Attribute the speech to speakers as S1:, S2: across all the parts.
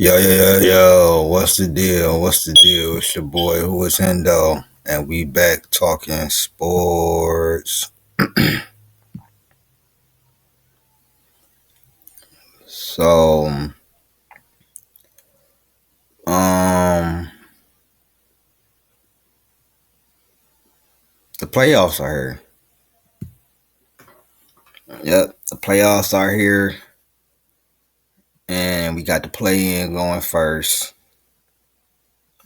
S1: Yo, what's the deal? What's the deal? It's your boy Who is Hendo, and we back talking sports. So, um, the playoffs are here. Yep, the playoffs are here, and we got the play-in going first.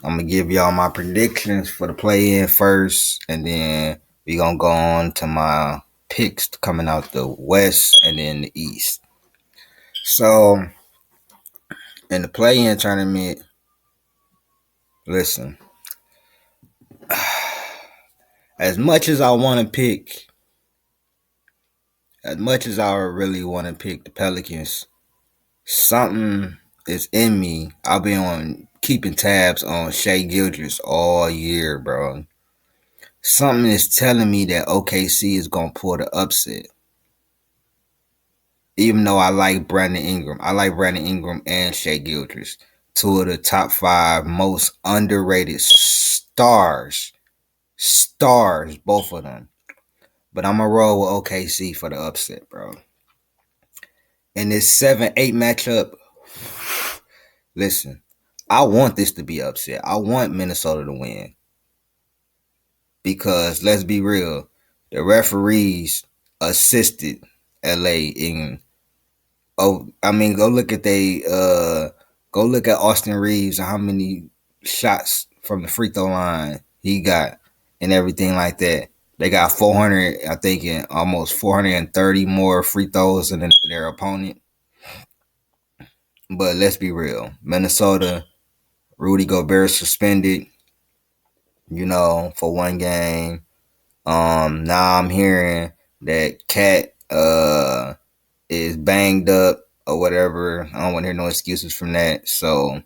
S1: I'm gonna give y'all my predictions for the play-in first, and then we gonna go on to my picks coming out the West and then the East. So, in the play-in tournament, listen. As much as I want to pick, as much as I really want to pick the Pelicans, something is in me. I've been on keeping tabs on Shea Gildress all year, bro. Something is telling me that OKC is gonna pull the upset. Even though I like Brandon Ingram and Shea Gildress, two of the top five most underrated stars, both of them. But I'm gonna roll with OKC for the upset, bro. In this 7-8 matchup, listen, I want this to be upset. I want Minnesota to win. Because let's be real, the referees assisted LA in go look at Austin Reeves and how many shots from the free throw line he got and everything like that. They got 400, I think, and almost 430 more free throws than their opponent. But let's be real. Minnesota, Rudy Gobert suspended, for one game. Now I'm hearing that Cat is banged up or whatever. I don't want to hear no excuses from that. So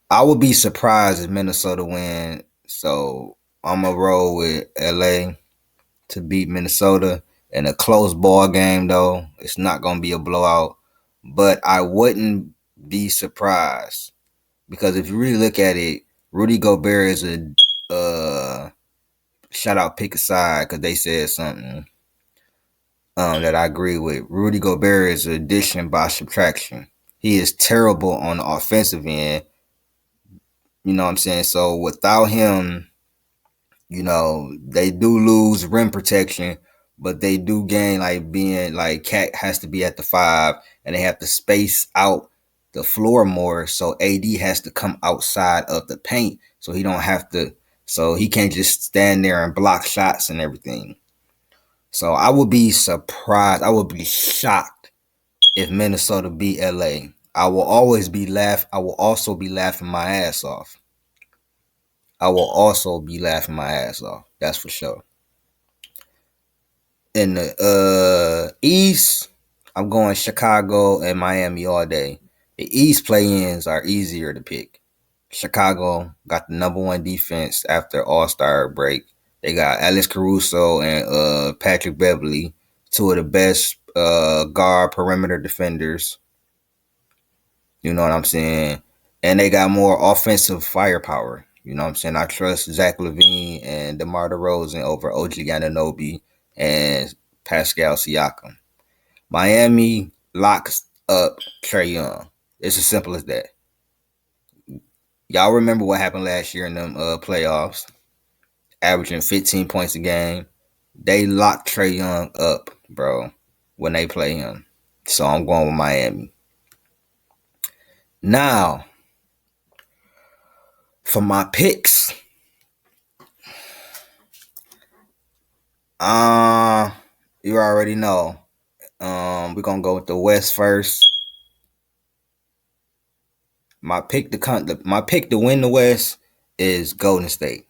S1: I would be surprised if Minnesota win. So I'm gonna roll with LA to beat Minnesota in a close ball game though. It's not gonna be a blowout. But I wouldn't be surprised because if you really look at it, Rudy Gobert is a shout out pick aside because they said something that I agree with. Rudy Gobert is addition by subtraction. He is terrible on the offensive end. You know what I'm saying? So without him, they do lose rim protection, but they do gain like being like Cat has to be at the five and they have to space out the floor more. So AD has to come outside of the paint so he don't have to so he can't just stand there and block shots and everything. So I would be surprised. I would be shocked if Minnesota beat LA. I will always be I will also be laughing my ass off. I will also be laughing my ass off. That's for sure. In the East, I'm going Chicago and Miami all day. The East play-ins are easier to pick. Chicago got the number one defense after All-Star break. They got Alex Caruso and Patrick Beverly, two of the best guard perimeter defenders. You know what I'm saying? And they got more offensive firepower. You know what I'm saying? I trust Zach LaVine and DeMar DeRozan over OG Anunoby and Pascal Siakam. Miami locks up Trae Young. It's as simple as that. Y'all remember what happened last year in them playoffs, averaging 15 points a game. They locked Trae Young up, bro, when they play him. So I'm going with Miami. Now, for my picks, you already know. We're gonna go with the West first. My pick to win the West is Golden State.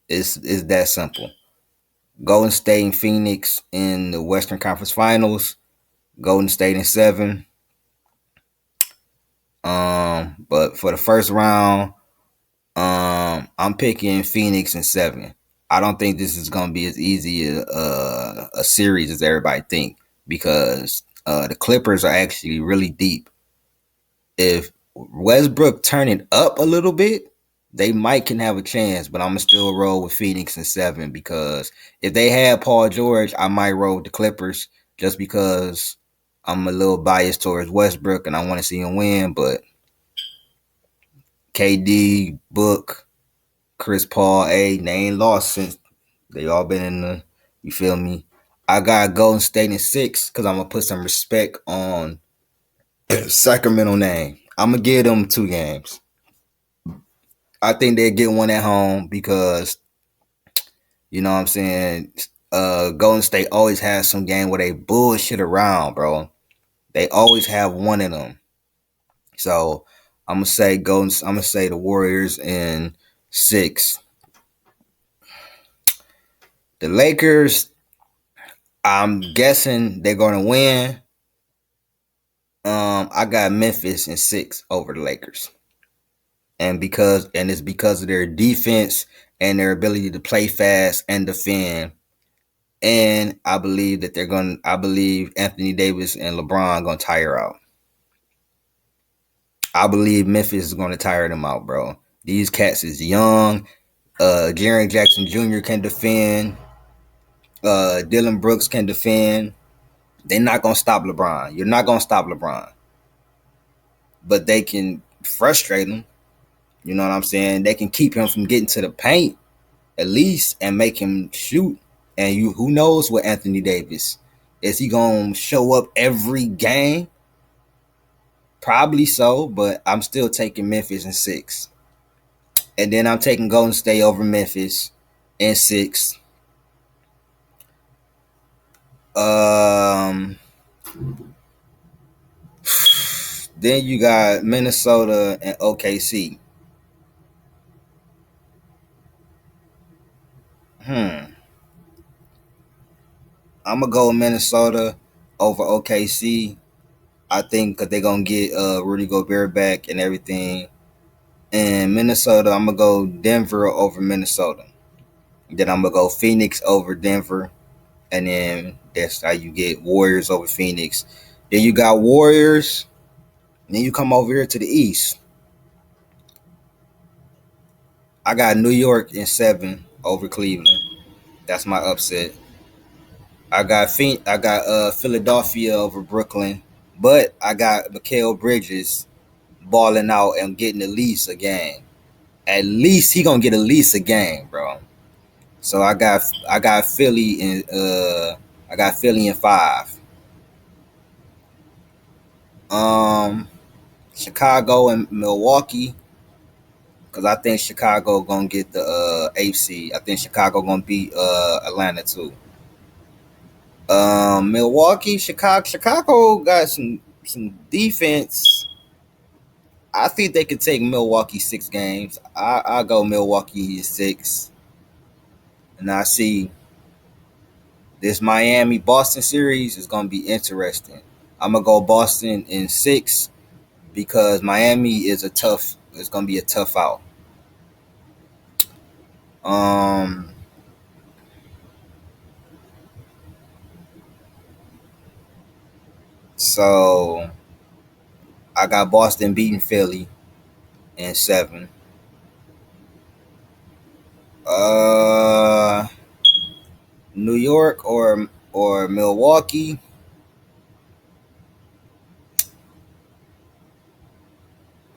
S1: It's that simple. Golden State and Phoenix in the Western Conference Finals. Golden State in 7. But for the first round, I'm picking Phoenix in 7. I don't think this is gonna be as easy a series as everybody think because the Clippers are actually really deep If Westbrook turn it up a little bit, they might can have a chance, but I'm gonna still roll with Phoenix in 7 because if they had Paul George, I might roll with the Clippers just because I'm a little biased towards Westbrook and I want to see him win. But KD, Book, Chris Paul, they ain't lost since they all been in the. You feel me? I got Golden State in 6 because I'm gonna put some respect on Sacramento name. I'm gonna give them 2 games. I think they get one at home because you know what I'm saying. Golden State always has some game where they bullshit around, bro. They always have one in them. So I'm gonna say Golden. I'm gonna say the Warriors in 6. The Lakers. I'm guessing they're gonna win. I got Memphis in 6 over the Lakers, and it's because of their defense and their ability to play fast and defend. And I believe that I believe Anthony Davis and LeBron gonna tire out. I believe Memphis is gonna tire them out, bro. These cats is young. Jaren Jackson Jr. can defend. Dylan Brooks can defend. They're not gonna stop LeBron. You're not gonna stop LeBron, but they can frustrate him. You know what I'm saying? They can keep him from getting to the paint at least and make him shoot. And who knows what Anthony Davis is? He gonna show up every game? Probably so, but I'm still taking Memphis in 6. And then I'm taking Golden State over Memphis in 6. Um, then you got Minnesota and OKC. I'm gonna go Minnesota over OKC. I think because they're gonna get Rudy Gobert back and everything. And Minnesota, I'm gonna go Denver over Minnesota. Then I'm gonna go Phoenix over Denver, and then that's how you get Warriors over Phoenix. Then you got Warriors. Then you come over here to the East. I got New York in 7 over Cleveland. That's my upset. I got Philadelphia over Brooklyn, but I got Mikal Bridges balling out and getting at least a game. At least he gonna get at least a game, bro. So I got Philly in I got Philly in 5. Um, Chicago and Milwaukee because I think Chicago gonna get the 8th seed. I think Chicago gonna beat Atlanta too. Milwaukee, Chicago got some defense. I think they could take Milwaukee 6 games. I go Milwaukee 6, and I see this Miami Boston series is gonna be interesting. I'm gonna go Boston in 6 because Miami is a tough. It's gonna be a tough out. Um, so I got Boston beating Philly in 7. Uh, New York or Milwaukee.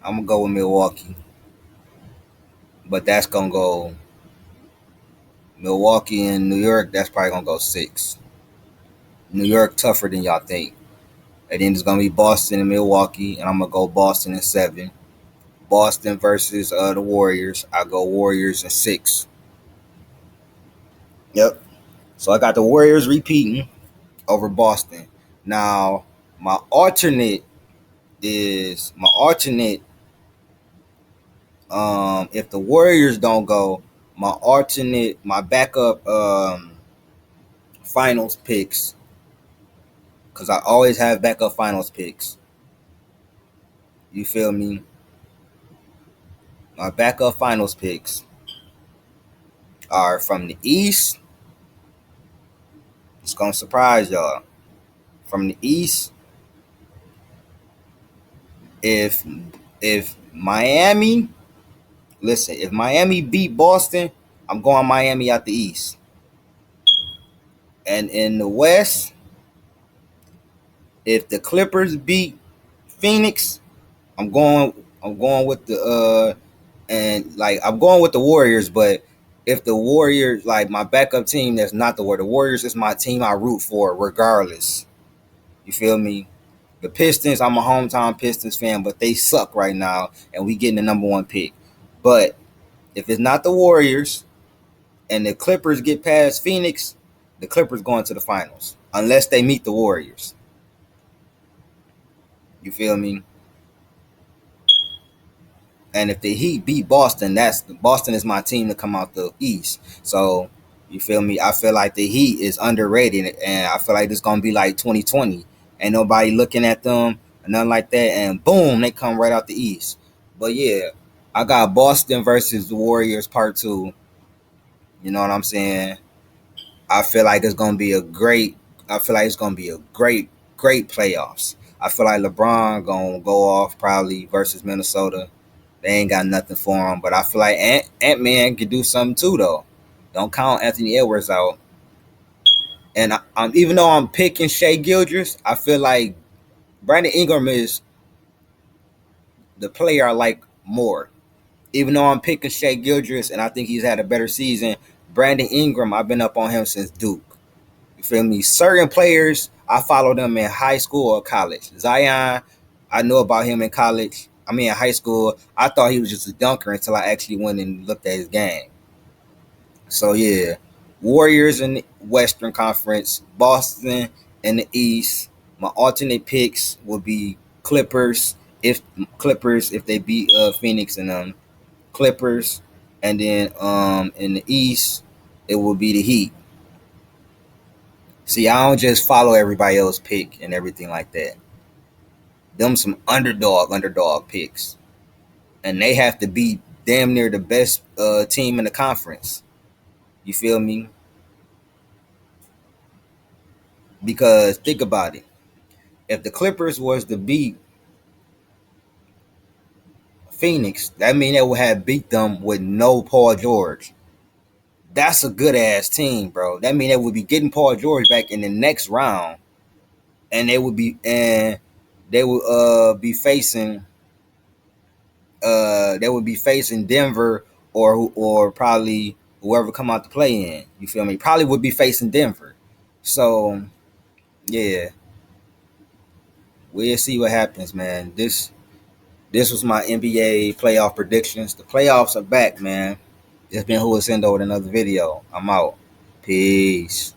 S1: I'm gonna go with Milwaukee, but that's gonna go Milwaukee and New York. That's probably gonna go 6. New York tougher than y'all think, and then it's gonna be Boston and Milwaukee, and I'm gonna go Boston in 7. Boston versus the Warriors. I go Warriors in 6. Yep. So I got the Warriors repeating over Boston. Now my alternate is my alternate. If the Warriors don't go, my backup finals picks, because I always have backup finals picks. You feel me? My backup finals picks are from the East. It's gonna surprise y'all. From the East, If if Miami, listen, if Miami beat Boston, I'm going Miami out the East. And in the West, if the Clippers beat Phoenix, I'm going I'm going with the and like I'm going with the Warriors, but if the Warriors, like my backup team, that's not the Warriors. The Warriors is my team I root for regardless. You feel me? The Pistons, I'm a hometown Pistons fan, but they suck right now, and we getting the number one pick. But if it's not the Warriors and the Clippers get past Phoenix, the Clippers going to the finals unless they meet the Warriors. You feel me? And if the Heat beat Boston, that's Boston is my team to come out the East. So you feel me? I feel like the Heat is underrated, and I feel like it's gonna be like 2020. Ain't nobody looking at them or nothing like that, and boom, they come right out the East. But yeah, I got Boston versus the Warriors part two. You know what I'm saying? I feel like it's gonna be a great. I feel like it's gonna be a great playoffs. I feel like LeBron gonna go off probably versus Minnesota. They ain't got nothing for him, but I feel like Ant Man could do something too though. Don't count Anthony Edwards out. And even though I'm picking Shea Gildress, I feel like Brandon Ingram is the player I like more. Even though I'm picking Shea Gildress and I think he's had a better season, Brandon Ingram, I've been up on him since Duke. You feel me? Certain players, I follow them in high school or college. Zion, I knew about him in college. I mean, in high school, I thought he was just a dunker until I actually went and looked at his game. So, yeah, Warriors in the Western Conference, Boston in the East. My alternate picks would be Clippers if they beat Phoenix and Clippers, and then in the East it will be the Heat. See, I don't just follow everybody else pick and everything like that. Them some underdog picks, and they have to be damn near the best team in the conference. You feel me? Because think about it. If the Clippers was to beat Phoenix, that mean they would have beat them with no Paul George. That's a good ass team, bro. That mean they would be getting Paul George back in the next round, and they would be facing Denver or probably whoever come out to play in. You feel me? Probably would be facing Denver. So yeah, we'll see what happens, man. This was my NBA playoff predictions. The playoffs are back, man. It's been Huasendo with another video. I'm out. Peace.